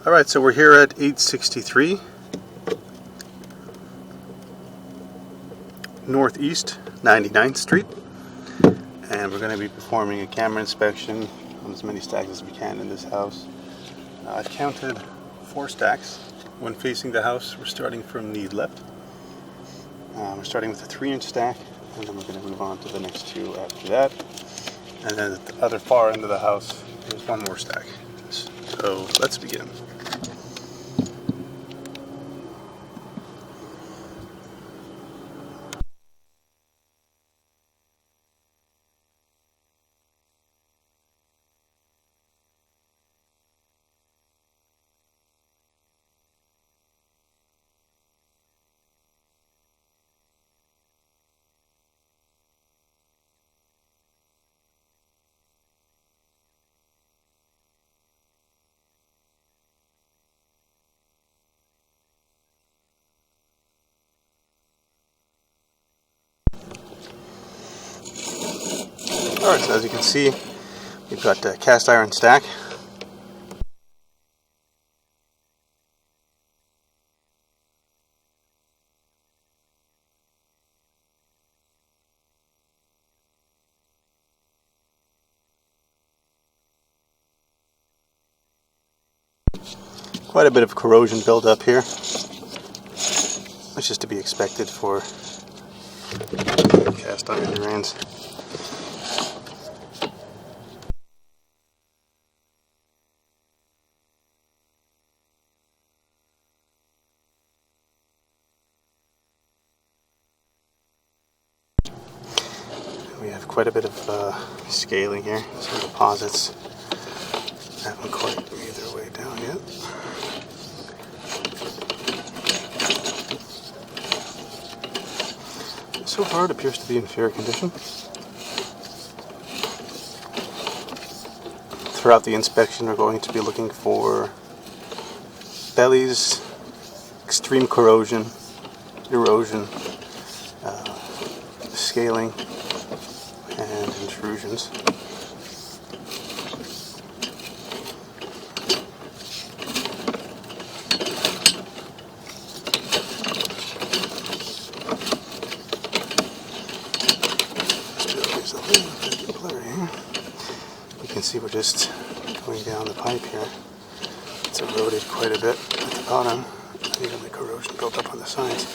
Alright, so we're here at 863 Northeast 99th Street, and we're going to be performing a camera inspection on as many stacks as we can in this house. I've counted 4 stacks. When facing the house, we're starting from the left. We're starting with a 3-inch stack, and then we're going to move on to the next 2 after that. And then at the other far end of the house, there's 1 more stack. So let's begin. Alright, so as you can see, we've got a cast iron stack. Quite a bit of corrosion buildup here. It's just to be expected for cast iron drains. We have quite a bit of scaling here. Some deposits haven't quite made their way down yet. So far it appears to be in fair condition. Throughout the inspection we're going to be looking for bellies, extreme corrosion, erosion, scaling, and intrusions. This building is a little bit blurry here. You can see we're just going down the pipe here. It's eroded quite a bit at the bottom. Even the corrosion built up on the sides.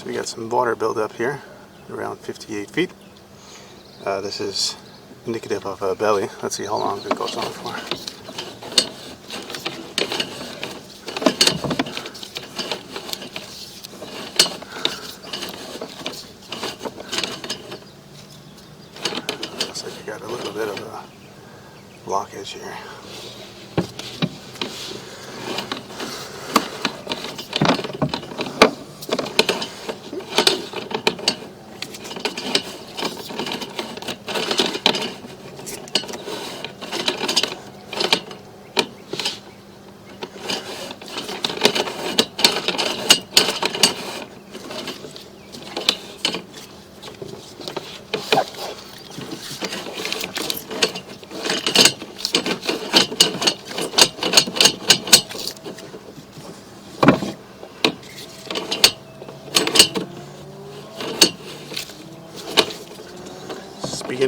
We got some water buildup here, around 58 feet. This is indicative of a belly. Let's see how long it goes on for. Looks like you got a little bit of a blockage here.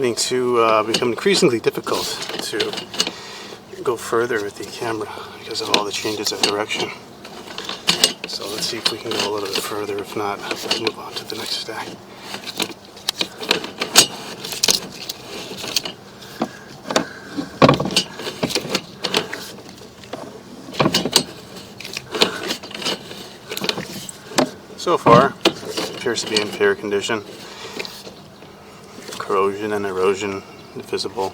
beginning to become increasingly difficult to go further with the camera because of all the changes of direction. So let's see if we can go a little bit further. If not, we'll move on to the next stack. So far, it appears to be in fair condition. Corrosion and erosion visible.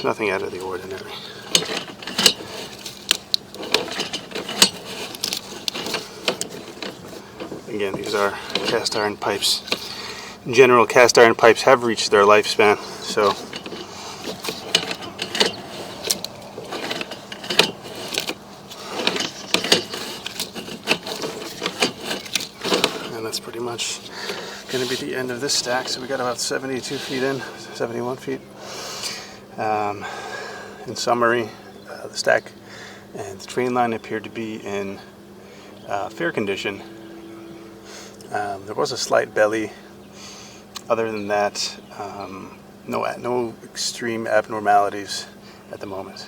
Nothing out of the ordinary. Again, these are cast iron pipes. In general, cast iron pipes have reached their lifespan, so and that's pretty much going to be the end of this stack. So we got about 72 feet in, 71 feet. In summary, the stack and the train line appeared to be in fair condition. There was a slight belly. Other than that, no extreme abnormalities at the moment.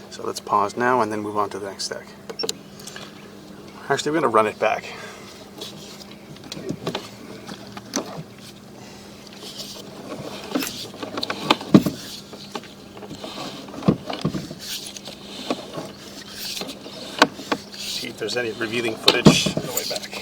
So let's pause now and then move on to the next stack. Actually, we're going to run it back. See if there's any revealing footage on the way back.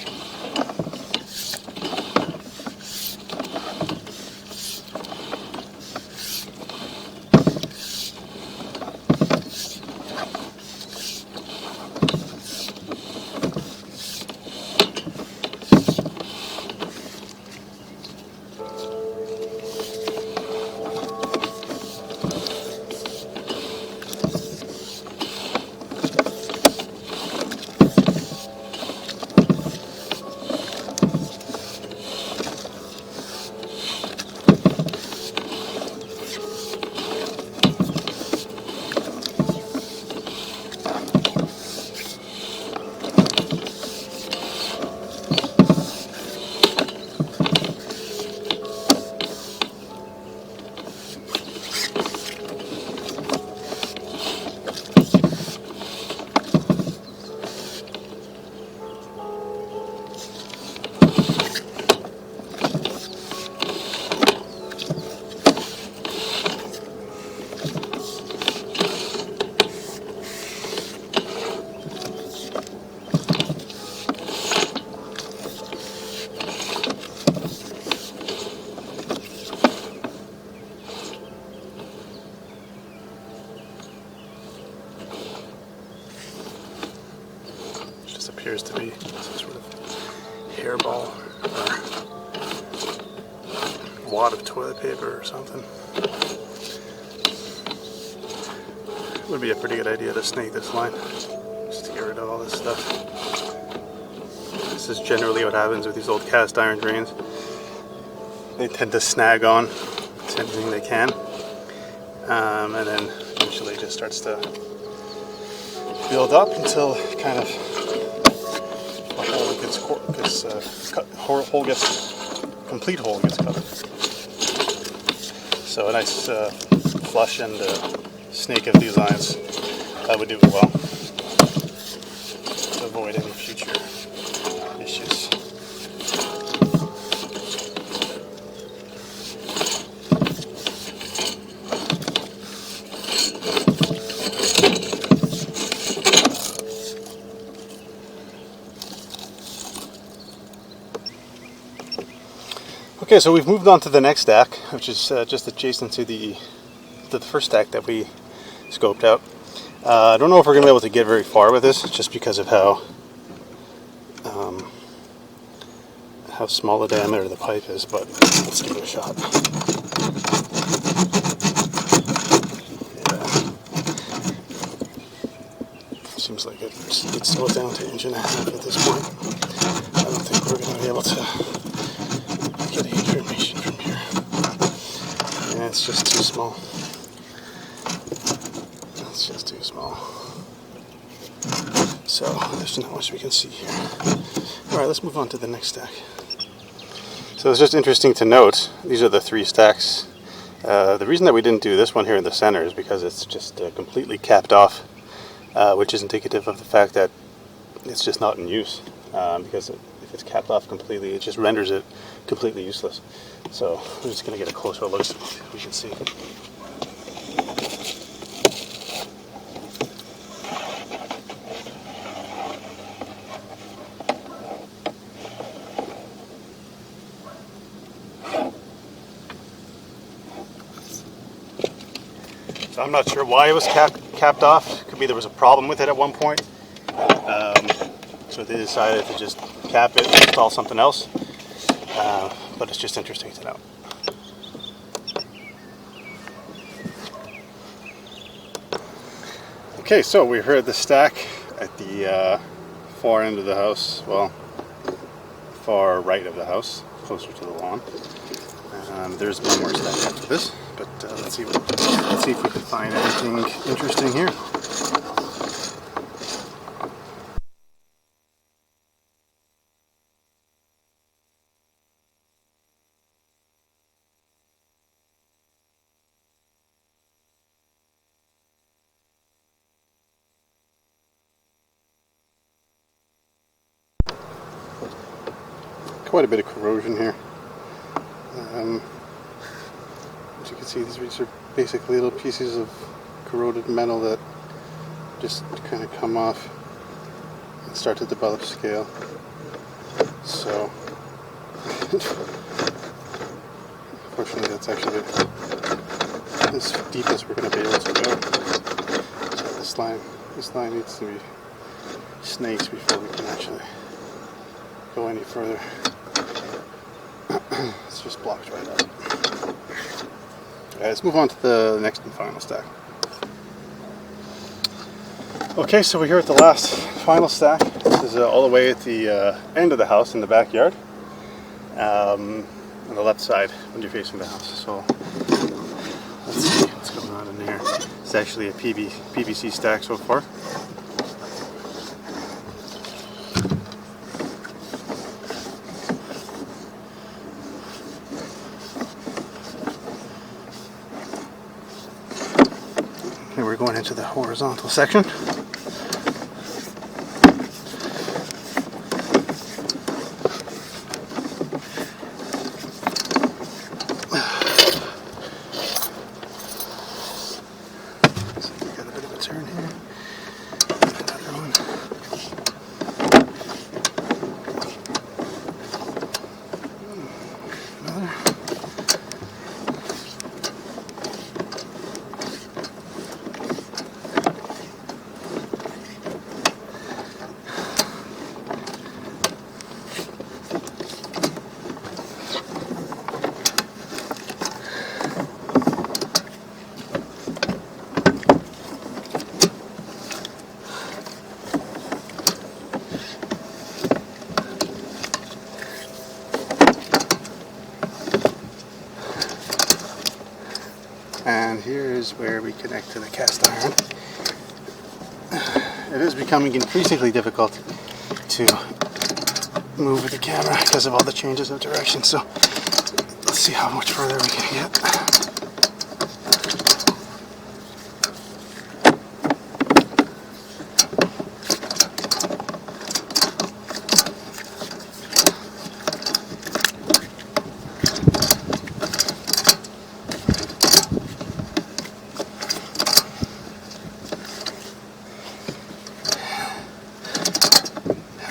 Appears to be some sort of hairball or wad of toilet paper or something. It would be a pretty good idea to snake this line, just to get rid of all this stuff. This is generally what happens with these old cast iron drains. They tend to snag on to anything they can, and then eventually it just starts to build up until it kind of complete hole gets covered. So a nice flush and snake of these lines would do well to avoid any future issues. Okay, so we've moved on to the next stack, which is just adjacent to the first stack that we scoped out. I don't know if we're going to be able to get very far with this, just because of how small the diameter of the pipe is, but let's give it a shot. Yeah. Seems like it's still down to 1.5 inches at this point. I don't think we're going to be able to get information from here. Yeah, it's just too small. It's just too small. So there's not much we can see here. Alright, let's move on to the next stack. So So it's just interesting to note, these are the 3 stacks. The reason that we didn't do this one here in the center is because it's just completely capped off, which is indicative of the fact that it's just not in use. Because if it's capped off completely, it just renders it completely useless. So we're just going to get a closer look so we can see. So I'm not sure why it was capped off. Could be there was a problem with it at one point. So they decided to just cap it and install something else. But it's just interesting to know. Okay, so we heard the stack at the far end of the house. Well, far right of the house, closer to the lawn. There's one more stack after this, but let's see if we can find anything interesting here. Quite a bit of corrosion here. As you can see, these are basically little pieces of corroded metal that just kind of come off and start to develop scale. So, unfortunately, that's actually as deep as we're going to be able to go. So this line needs to be snakes before we can actually go any further. It's just blocked right out. Alright, let's move on to the next and final stack. Okay, so we're here at the last final stack. This is all the way at the end of the house in the backyard, on the left side when you're facing the house. So let's see what's going on in there. It's actually a PVC stack so far. Okay, we're going into the horizontal section. And here is where we connect to the cast iron. It is becoming increasingly difficult to move with the camera because of all the changes of direction, so let's see how much further we can get.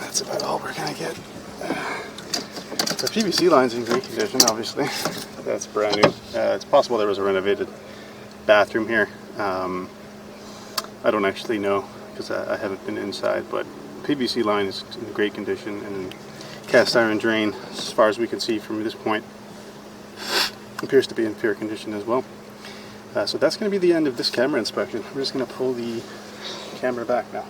That's about all we're going to get. The PVC line's in great condition, obviously. That's brand new. It's possible there was a renovated bathroom here. I don't actually know because I haven't been inside, but PVC line is in great condition, and cast iron drain, as far as we can see from this point, appears to be in fair condition as well. So that's going to be the end of this camera inspection. We're just going to pull the camera back now.